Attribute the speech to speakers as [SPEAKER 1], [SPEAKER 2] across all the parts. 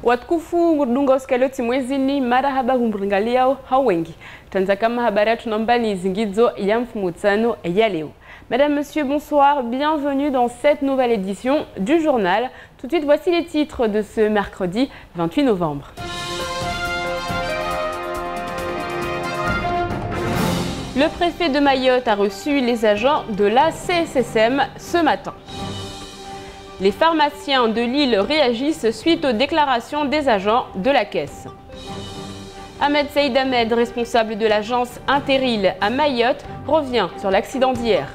[SPEAKER 1] Watukufu Ngurdungoska loti mwezini marahaba humringalio hawengi. Tuanza kama habari tunaomba ni zingizo ya mfumutano ya leo. Mesdames, Messieurs, bonsoir, bienvenue dans cette nouvelle édition du journal. Tout de suite, voici les titres de ce mercredi 28 novembre. Le préfet de Mayotte a reçu les agents de la CSSM ce matin. Les pharmaciens de Lille réagissent suite aux déclarations des agents de la caisse. Ahmed Saïd Ahmed, responsable de l'agence Interil à Mayotte, revient sur l'accident d'hier.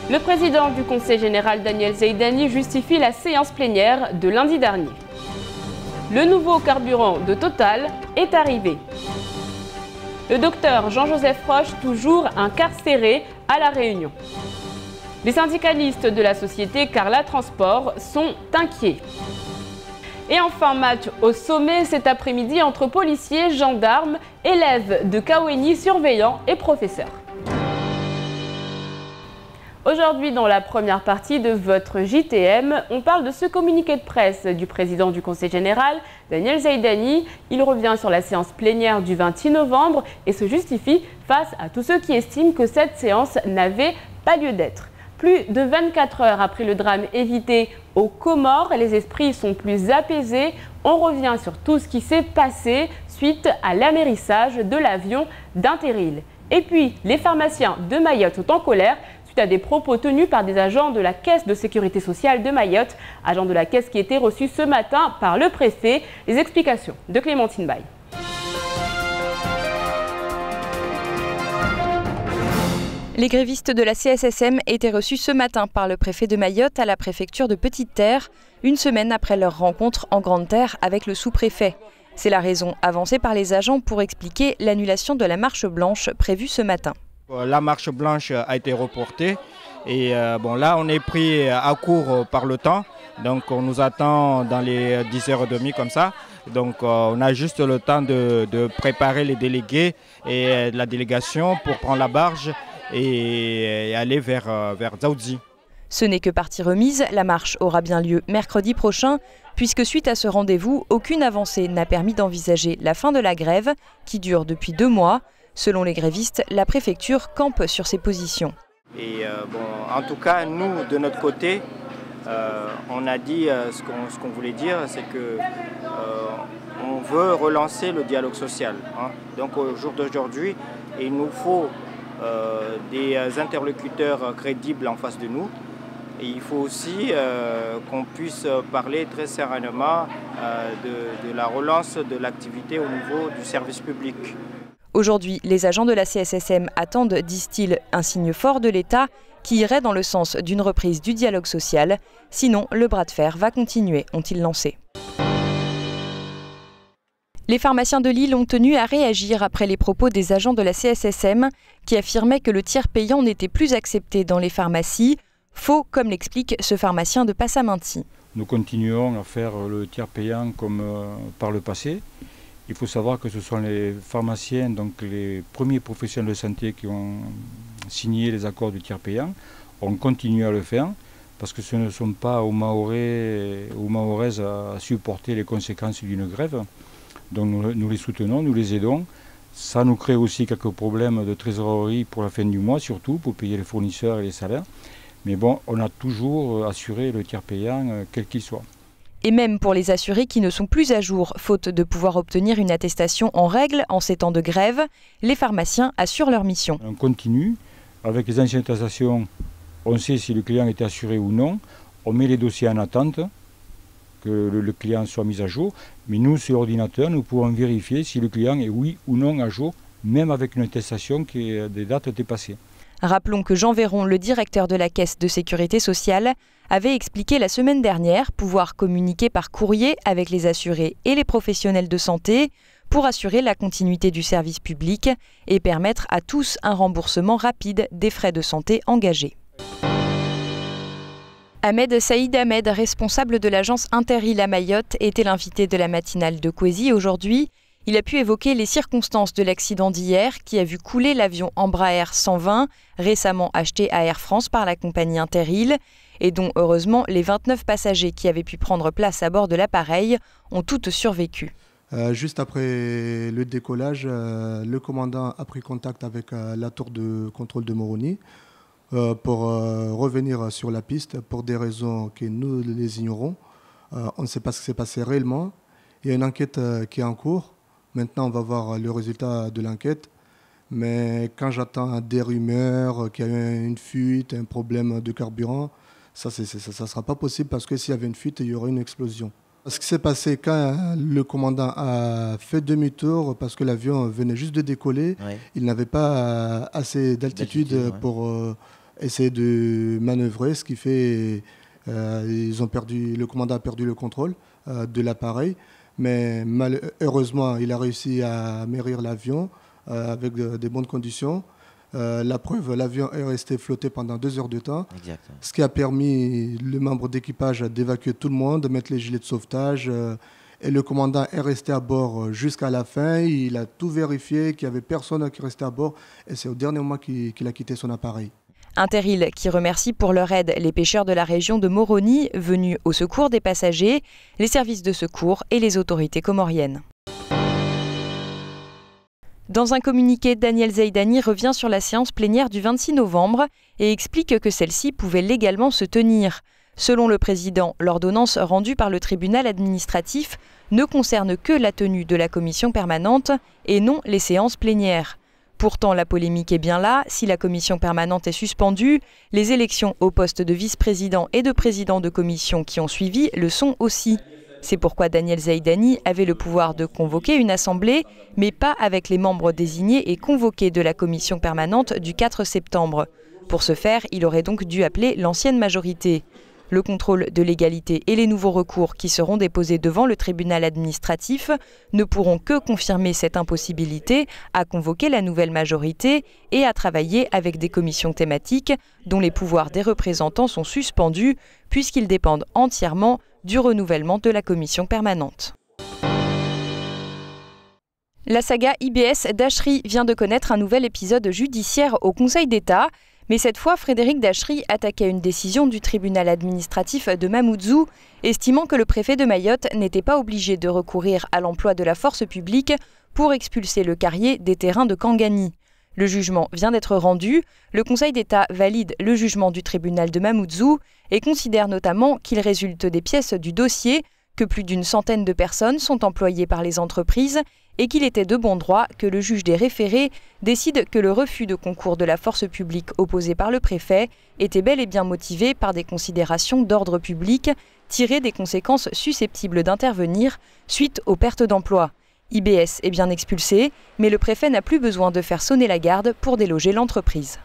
[SPEAKER 1] Le président du Conseil général Daniel Zaidani justifie la séance plénière de lundi dernier. Le nouveau carburant de Total est arrivé. Le docteur Jean-Joseph Roche, toujours incarcéré à La Réunion. Les syndicalistes de la société Carla Transport sont inquiets. Et enfin, match au sommet cet après-midi entre policiers, gendarmes, élèves de Kaweni, surveillants et professeurs. Aujourd'hui, dans la première partie de votre JTM, on parle de ce communiqué de presse du président du Conseil général, Daniel Zaidani. Il revient sur la séance plénière du 26 novembre et se justifie face à tous ceux qui estiment que cette séance n'avait pas lieu d'être. Plus de 24 heures après le drame évité aux Comores, les esprits sont plus apaisés. On revient sur tout ce qui s'est passé suite à l'amérissage de l'avion d'Interil. Et puis, les pharmaciens de Mayotte sont en colère suite à des propos tenus par des agents de la Caisse de sécurité sociale de Mayotte, agents de la Caisse qui étaient reçus ce matin par le préfet. Les explications de Clémentine Baye.
[SPEAKER 2] Les grévistes de la CSSM étaient reçus ce matin par le préfet de Mayotte à la préfecture de Petite-Terre, une semaine après leur rencontre en Grande Terre avec le sous-préfet. C'est la raison avancée par les agents pour expliquer l'annulation de la marche blanche prévue ce matin.
[SPEAKER 3] La marche blanche a été reportée et là on est pris à court par le temps, donc on nous attend dans les 10h30 comme ça. Donc on a juste le temps de préparer les délégués et la délégation pour prendre la barge et aller vers Dzaoudzi.
[SPEAKER 2] Ce n'est que partie remise, la marche aura bien lieu mercredi prochain, puisque suite à ce rendez-vous, aucune avancée n'a permis d'envisager la fin de la grève, qui dure depuis 2 mois. Selon les grévistes, la préfecture campe sur ses positions.
[SPEAKER 3] Et en tout cas, nous, de notre côté, on a dit ce qu'on voulait dire, c'est que on veut relancer le dialogue social. Donc au jour d'aujourd'hui, il nous faut des interlocuteurs crédibles en face de nous. Et il faut aussi qu'on puisse parler très sereinement de la relance de l'activité au niveau du service public.
[SPEAKER 2] Aujourd'hui, les agents de la CSSM attendent, disent-ils, un signe fort de l'État qui irait dans le sens d'une reprise du dialogue social. Sinon, le bras de fer va continuer, ont-ils lancé. Les pharmaciens de Lille ont tenu à réagir après les propos des agents de la CSSM qui affirmaient que le tiers payant n'était plus accepté dans les pharmacies. Faux, comme l'explique ce pharmacien de Passaminti.
[SPEAKER 4] Nous continuons à faire le tiers payant comme par le passé. Il faut savoir que ce sont les pharmaciens, donc les premiers professionnels de santé qui ont signé les accords du tiers payant. On continue à le faire parce que ce ne sont pas aux Mahorais ou Mahoraises à supporter les conséquences d'une grève. Donc nous les soutenons, nous les aidons. Ça nous crée aussi quelques problèmes de trésorerie pour la fin du mois, surtout pour payer les fournisseurs et les salaires. Mais bon, on a toujours assuré le tiers payant, quel qu'il soit.
[SPEAKER 2] Et même pour les assurés qui ne sont plus à jour, faute de pouvoir obtenir une attestation en règle en ces temps de grève, les pharmaciens assurent leur mission.
[SPEAKER 4] On continue. Avec les anciennes attestations, on sait si le client est assuré ou non. On met les dossiers en attente, que le client soit mis à jour. Mais nous, sur l'ordinateur, nous pouvons vérifier si le client est oui ou non à jour, même avec une attestation qui est des dates dépassées.
[SPEAKER 2] Rappelons que Jean Véron, le directeur de la Caisse de sécurité sociale, avait expliqué la semaine dernière pouvoir communiquer par courrier avec les assurés et les professionnels de santé pour assurer la continuité du service public et permettre à tous un remboursement rapide des frais de santé engagés. Ahmed Saïd Ahmed, responsable de l'agence Interil à Mayotte, était l'invité de la matinale de Kwezi aujourd'hui. Il a pu évoquer les circonstances de l'accident d'hier qui a vu couler l'avion Embraer 120, récemment acheté à Air France par la compagnie Interil, et dont heureusement les 29 passagers qui avaient pu prendre place à bord de l'appareil ont toutes survécu.
[SPEAKER 5] Juste après le décollage, le commandant a pris contact avec la tour de contrôle de Moroni pour revenir sur la piste pour des raisons que nous les ignorons. On ne sait pas ce qui s'est passé réellement. Il y a une enquête qui est en cours. Maintenant, on va voir le résultat de l'enquête. Mais quand j'entends des rumeurs qu'il y a eu une fuite, un problème de carburant, ça ne sera pas possible parce que s'il y avait une fuite, il y aurait une explosion. Ce qui s'est passé quand le commandant a fait demi-tour parce que l'avion venait juste de décoller, il n'avait pas assez d'altitude pour essayer de manœuvrer, ce qui fait le commandant a perdu le contrôle de l'appareil. Mais heureusement, il a réussi à amérir l'avion avec des bonnes conditions. La preuve, l'avion est resté flotté pendant 2 heures de temps, ce qui a permis les membres d'équipage d'évacuer tout le monde, de mettre les gilets de sauvetage. Et le commandant est resté à bord jusqu'à la fin. Il a tout vérifié, qu'il n'y avait personne qui restait à bord. Et c'est au dernier moment qu'il a quitté son appareil.
[SPEAKER 2] Interil qui remercie pour leur aide les pêcheurs de la région de Moroni venus au secours des passagers, les services de secours et les autorités comoriennes. Dans un communiqué, Daniel Zaidani revient sur la séance plénière du 26 novembre et explique que celle-ci pouvait légalement se tenir. Selon le président, l'ordonnance rendue par le tribunal administratif ne concerne que la tenue de la commission permanente et non les séances plénières. Pourtant, la polémique est bien là. Si la commission permanente est suspendue, les élections au poste de vice-président et de président de commission qui ont suivi le sont aussi. C'est pourquoi Daniel Zaidani avait le pouvoir de convoquer une assemblée, mais pas avec les membres désignés et convoqués de la commission permanente du 4 septembre. Pour ce faire, il aurait donc dû appeler l'ancienne majorité. Le contrôle de légalité et les nouveaux recours qui seront déposés devant le tribunal administratif ne pourront que confirmer cette impossibilité à convoquer la nouvelle majorité et à travailler avec des commissions thématiques dont les pouvoirs des représentants sont suspendus puisqu'ils dépendent entièrement du renouvellement de la commission permanente. La saga IBS Dachery vient de connaître un nouvel épisode judiciaire au Conseil d'État. Mais cette fois, Frédéric Dachery attaquait une décision du tribunal administratif de Mamoudzou, estimant que le préfet de Mayotte n'était pas obligé de recourir à l'emploi de la force publique pour expulser le carrier des terrains de Kangani. Le jugement vient d'être rendu. Le Conseil d'État valide le jugement du tribunal de Mamoudzou et considère notamment qu'il résulte des pièces du dossier que plus d'une centaine de personnes sont employées par les entreprises et qu'il était de bon droit que le juge des référés décide que le refus de concours de la force publique opposé par le préfet était bel et bien motivé par des considérations d'ordre public tirées des conséquences susceptibles d'intervenir suite aux pertes d'emploi. IBS est bien expulsé, mais le préfet n'a plus besoin de faire sonner la garde pour déloger l'entreprise.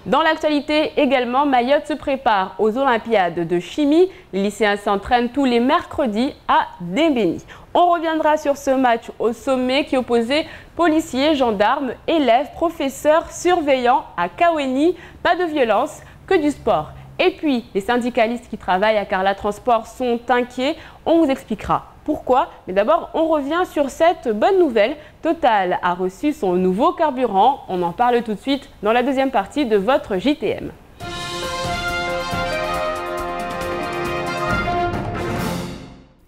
[SPEAKER 1] Dans l'actualité également, Mayotte se prépare aux Olympiades de chimie. Les lycéens s'entraînent tous les mercredis à Dembéni. On reviendra sur ce match au sommet qui opposait policiers, gendarmes, élèves, professeurs, surveillants à Kaweni. Pas de violence, que du sport. Et puis, les syndicalistes qui travaillent à Carla Transport sont inquiets. On vous expliquera pourquoi. Mais d'abord, on revient sur cette bonne nouvelle. Total a reçu son nouveau carburant. On en parle tout de suite dans la deuxième partie de votre JTM.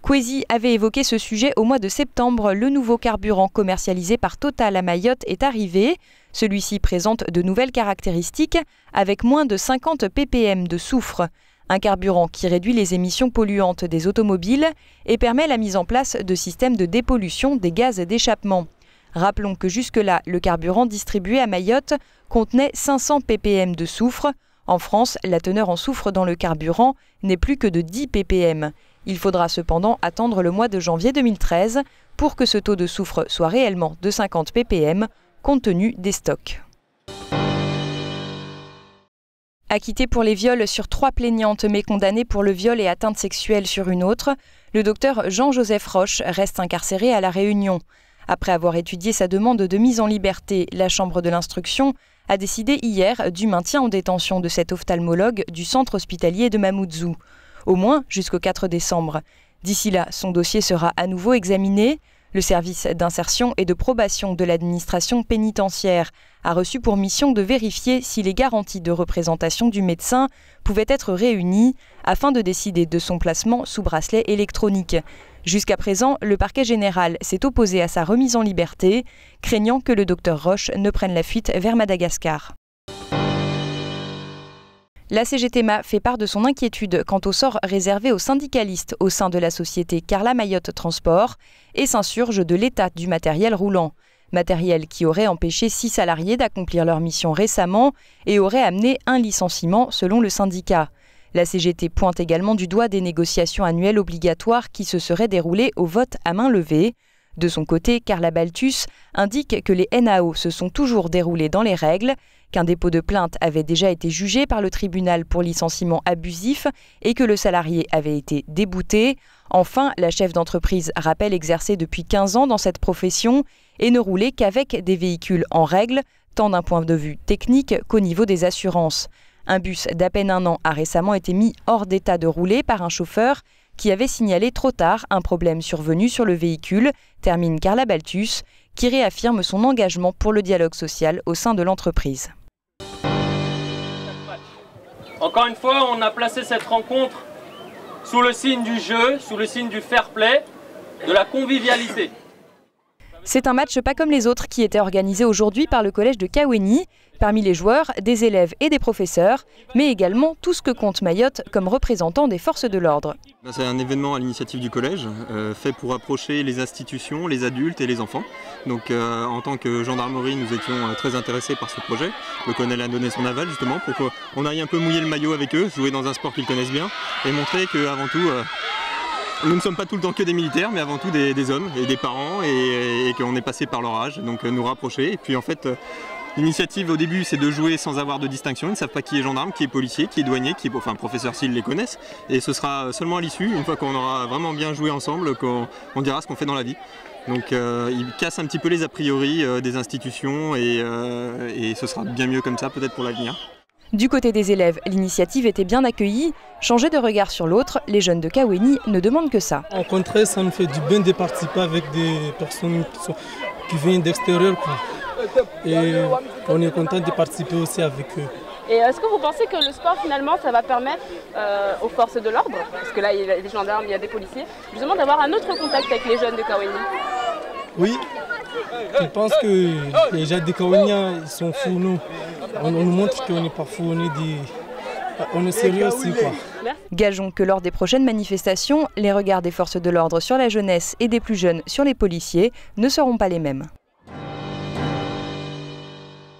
[SPEAKER 2] Kwesi avait évoqué ce sujet au mois de septembre. Le nouveau carburant commercialisé par Total à Mayotte est arrivé. Celui-ci présente de nouvelles caractéristiques avec moins de 50 ppm de soufre. Un carburant qui réduit les émissions polluantes des automobiles et permet la mise en place de systèmes de dépollution des gaz d'échappement. Rappelons que jusque-là, le carburant distribué à Mayotte contenait 500 ppm de soufre. En France, la teneur en soufre dans le carburant n'est plus que de 10 ppm. Il faudra cependant attendre le mois de janvier 2013 pour que ce taux de soufre soit réellement de 50 ppm, compte tenu des stocks. Acquitté pour les viols sur 3 plaignantes mais condamné pour le viol et atteinte sexuelle sur une autre, le docteur Jean-Joseph Roche reste incarcéré à La Réunion. Après avoir étudié sa demande de mise en liberté, la Chambre de l'instruction a décidé hier du maintien en détention de cet ophtalmologue du centre hospitalier de Mamoudzou, au moins jusqu'au 4 décembre. D'ici là, son dossier sera à nouveau examiné. Le service d'insertion et de probation de l'administration pénitentiaire a reçu pour mission de vérifier si les garanties de représentation du médecin pouvaient être réunies afin de décider de son placement sous bracelet électronique. Jusqu'à présent, le parquet général s'est opposé à sa remise en liberté, craignant que le docteur Roche ne prenne la fuite vers Madagascar. La CGTMA fait part de son inquiétude quant au sort réservé aux syndicalistes au sein de la société Carla Mayotte Transport et s'insurge de l'état du matériel roulant. Matériel qui aurait empêché 6 salariés d'accomplir leur mission récemment et aurait amené un licenciement selon le syndicat. La CGT pointe également du doigt des négociations annuelles obligatoires qui se seraient déroulées au vote à main levée. De son côté, Carla Baltus indique que les NAO se sont toujours déroulés dans les règles, qu'un dépôt de plainte avait déjà été jugé par le tribunal pour licenciement abusif et que le salarié avait été débouté. Enfin, la chef d'entreprise rappelle exercer depuis 15 ans dans cette profession et ne rouler qu'avec des véhicules en règle, tant d'un point de vue technique qu'au niveau des assurances. Un bus d'à peine 1 an a récemment été mis hors d'état de rouler par un chauffeur qui avait signalé trop tard un problème survenu sur le véhicule, termine Carla Baltus, qui réaffirme son engagement pour le dialogue social au sein de l'entreprise.
[SPEAKER 6] Encore une fois, on a placé cette rencontre sous le signe du jeu, sous le signe du fair play, de la convivialité.
[SPEAKER 2] C'est un match pas comme les autres qui était organisé aujourd'hui par le collège de Kaweni. Parmi les joueurs, des élèves et des professeurs, mais également tout ce que compte Mayotte comme représentant des forces de l'ordre.
[SPEAKER 7] C'est un événement à l'initiative du collège, fait pour approcher les institutions, les adultes et les enfants. Donc en tant que gendarmerie, nous étions très intéressés par ce projet. Le colonel a donné son aval justement pour qu'on aille un peu mouiller le maillot avec eux, jouer dans un sport qu'ils connaissent bien et montrer qu'avant tout, nous ne sommes pas tout le temps que des militaires, mais avant tout des hommes et des parents et qu'on est passé par leur âge, donc nous rapprocher. Et puis en fait, l'initiative au début, c'est de jouer sans avoir de distinction. Ils ne savent pas qui est gendarme, qui est policier, qui est douanier, qui est professeur s'ils les connaissent. Et ce sera seulement à l'issue, une fois qu'on aura vraiment bien joué ensemble, qu'on dira ce qu'on fait dans la vie. Donc ils cassent un petit peu les a priori des institutions et ce sera bien mieux comme ça peut-être pour l'avenir.
[SPEAKER 2] Du côté des élèves, l'initiative était bien accueillie. Changer de regard sur l'autre, les jeunes de Kaweni ne demandent que ça.
[SPEAKER 8] Au contraire, ça nous fait du bien de participer avec des personnes qui viennent d'extérieur. Et on est content de participer aussi avec eux.
[SPEAKER 1] Et est-ce que vous pensez que le sport, finalement, ça va permettre aux forces de l'ordre, parce que là, il y a des gendarmes, il y a des policiers, justement d'avoir un autre contact avec les jeunes de Kaweni?
[SPEAKER 8] Oui, je pense que les gens de Kaweni, ils sont fous, nous. On nous montre qu'on n'est pas fous, on est sérieux aussi, quoi.
[SPEAKER 2] Gageons que lors des prochaines manifestations, les regards des forces de l'ordre sur la jeunesse et des plus jeunes sur les policiers ne seront pas les mêmes.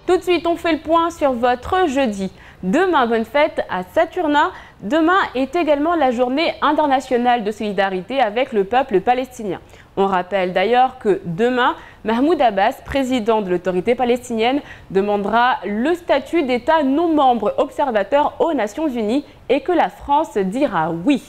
[SPEAKER 1] Tout de suite, on fait le point sur votre jeudi. Demain, bonne fête à Saturnin. Demain est également la journée internationale de solidarité avec le peuple palestinien. On rappelle d'ailleurs que demain, Mahmoud Abbas, président de l'autorité palestinienne, demandera le statut d'État non membre observateur aux Nations Unies et que la France dira oui.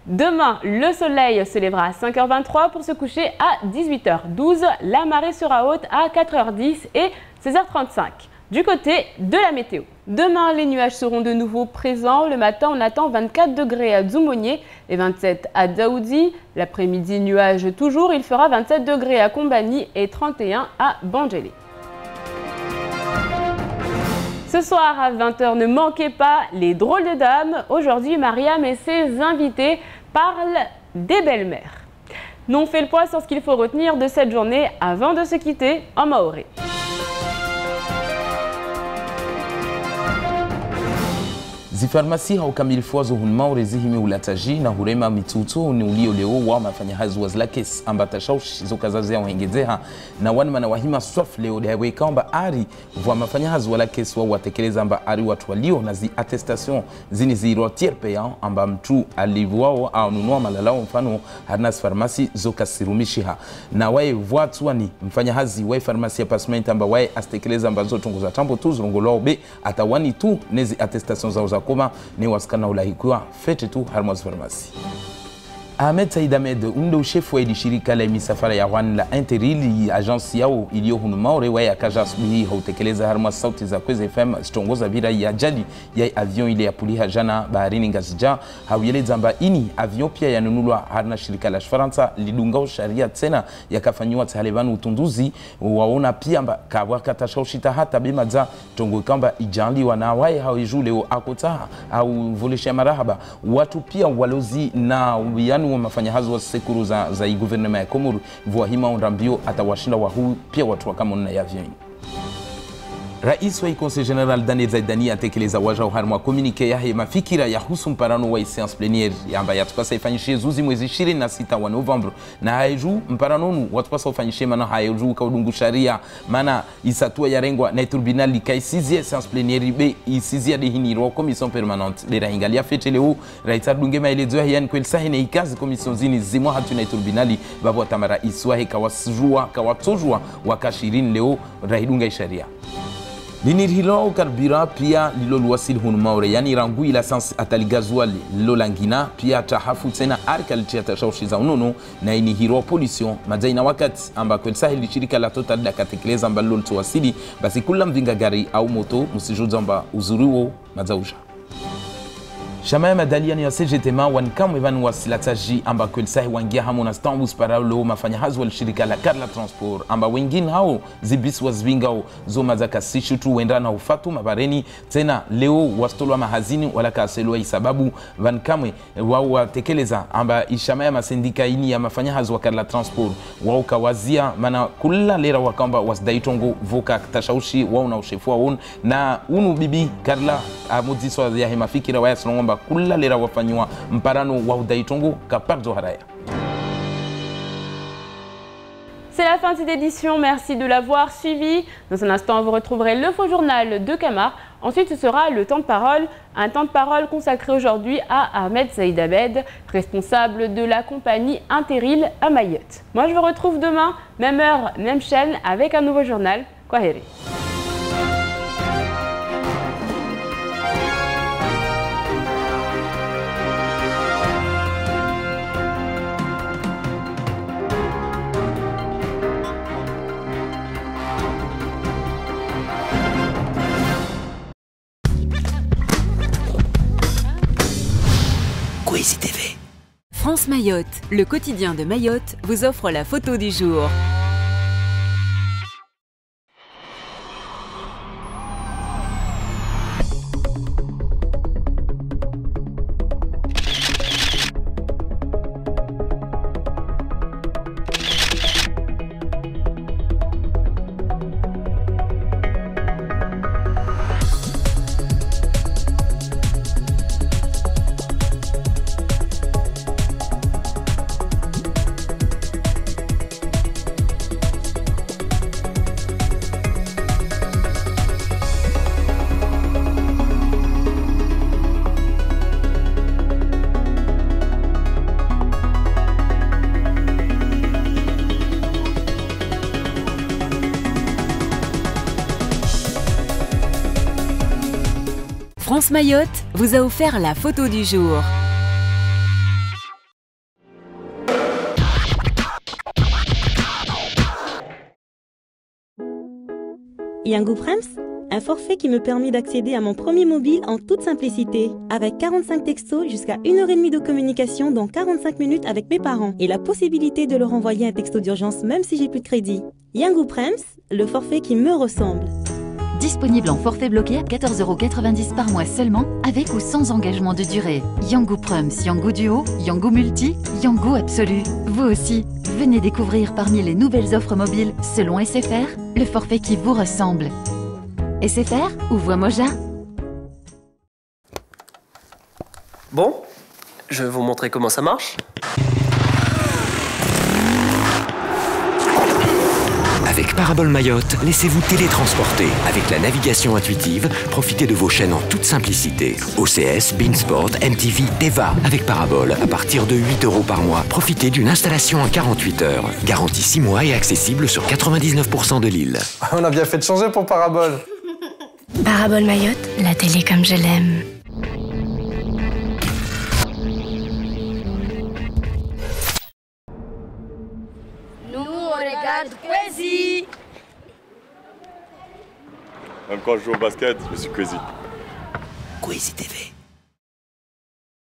[SPEAKER 1] Demain, le soleil se lèvera à 5h23 pour se coucher à 18h12. La marée sera haute à 4h10 et 16h35. Du côté de la météo. Demain, les nuages seront de nouveau présents. Le matin, on attend 24 degrés à Dzoumounié et 27 à Daoudi. L'après-midi, nuages toujours. Il fera 27 degrés à Kombani et 31 à Bangélé. Ce soir à 20h, ne manquez pas les drôles de dames. Aujourd'hui, Mariam et ses invités parlent des belles-mères. Nous on fait le point sur ce qu'il faut retenir de cette journée avant de se quitter en maoré.
[SPEAKER 9] Zifarmasi haukamilifu wazo hunmaure zihimi ulataji na hurema mitutu ni ulio leo wa mafanya hazi wazlakes ambata shaush zoka zazi ya wahengezeha na wanima na wahima swaf leo dewe kaomba ari wa mafanya hazi walakes wa watekeleza amba ari watu walio na zi attestation zini ziro tierpe amba mtu alivuao au nunua malalao mfano harnas farmasi zoka sirumishiha na wae watu wani mfanya hazi wae farmasi ya pasment amba wae astekeleza amba zoto nguza tambo tu zrongolao be atawani tu nezi attestation za koma ni waskana ulahikuwa fete tu Harmoz Farmasi. Ahmed Said Ahmed ndo shefu wa shirika la misafara ya wan la Interrail agency yao iliyo Maure wa yakaja asubuhi hautekeleza harma sauti za Kwezi FM sitongoza bila ya ajali ya avion ile ya puliha jana baharini Ngazija haueleza kwamba ini avion pia yanunulwa harna shirika la Faransa lidungao sharia tena yakafanywa Taliban utunduzi waona pia kawaka tashaushita hata bima za tongo kamba ijali wanawai hawejule akota au volesha marahaba watu pia walozi na wa mafanyahazi wa sekuru za guvernema ya Komoro vuahima ondambio atawashinda wahu pia watu wa kama ya avion. Rais wa Conseil General Daniel Zaidani atekeleza waja uharma communique ya mafikira ya husu mparano wa séance plénière ambayo yatupasa ifanyishie zuzi mwezi 26 wa November na haiju mparano watupasa ufanyishie maana haiju kaudungu sharia maana isatua yarengwa na tribunal kaisizie séance plénière be isizia de hiniro commission permanente de rahingalia feteleo rais adunge maelezo ya yani kweli sahi na ikazi commission zini zimwa hatu na tribunali babo tamara iswa hekawasjua kawatojwa wakashirini leo rahidunga sharia. Linir hilo karbira pia lilo luwasil hunu maure yani rangu ila sans ataligazwali lilo langina pia tahafu tena arkal tiata shawshiza unono na ini hiro pollution majaina wakati amba kwa sahili shirika la Total da katekeleza amba lilo tuwasili basi kula mvinga gari au moto msijuza amba uzuriwo mazauja. Shamaya madaliani ya CGTMA wankamwe vanu wasilataji amba kwelsahi wangia hamu na stambus paralo mafanyahazi wa shirika la Karla Transport amba wengine hao zibisi wazwingao zoma za kasishu tu wenda na ufatu mabareni tena leo wastolwa mahazini wala kaselwa isababu vankamwe wao watekeleza amba ishamaya masendika ini ya mafanyahazi wa Karla Transport wao kawazia mana kula lera wakamba wasdaitongo voka tashaushi wao na ushefu wao na unu bibi Karla amudiswa ya hemafikira waya sonomba kula lera wafanywa mparano wa udaitongo kapardo haraya.
[SPEAKER 1] C'est la fin de cette édition, merci de l'avoir suivi. Dans un instant, vous retrouverez le faux journal de Camar. Ensuite, ce sera le temps de parole, un temps de parole consacré aujourd'hui à Ahmed Said Ahmed, responsable de la compagnie Interrail à Mayotte. Moi, je vous retrouve demain, même heure, même chaîne, avec un nouveau journal. Kwaheri.
[SPEAKER 10] TV. France Mayotte, le quotidien de Mayotte, vous offre la photo du jour. France Mayotte vous a offert la photo du jour.
[SPEAKER 11] Yangoo Prems, un forfait qui me permet d'accéder à mon premier mobile en toute simplicité, avec 45 textos jusqu'à 1h30 de communication dans 45 minutes avec mes parents et la possibilité de leur envoyer un texto d'urgence même si j'ai plus de crédit. Yangoo Prems, le forfait qui me ressemble.
[SPEAKER 12] Disponible en forfait bloqué à 14,90 € par mois seulement, avec ou sans engagement de durée. Yangoo Prems, Yangoo Duo, Yangoo Multi, Yangoo Absolu. Vous aussi, venez découvrir parmi les nouvelles offres mobiles selon SFR, le forfait qui vous ressemble. SFR ou Voix Moja?
[SPEAKER 13] Bon, je vais vous montrer comment ça marche.
[SPEAKER 14] Avec Parabole Mayotte, laissez-vous télétransporter. Avec la navigation intuitive, profitez de vos chaînes en toute simplicité. OCS, Beansport, MTV, Teva. Avec Parabole, à partir de 8 € par mois, profitez d'une installation en 48 heures. Garantie 6 mois et accessible sur 99% de l'île.
[SPEAKER 15] On a bien fait de changer pour Parabole.
[SPEAKER 16] Parabole Mayotte, la télé comme je l'aime.
[SPEAKER 17] Même quand je joue au basket, je suis Kwesi.
[SPEAKER 14] Kwesi TV.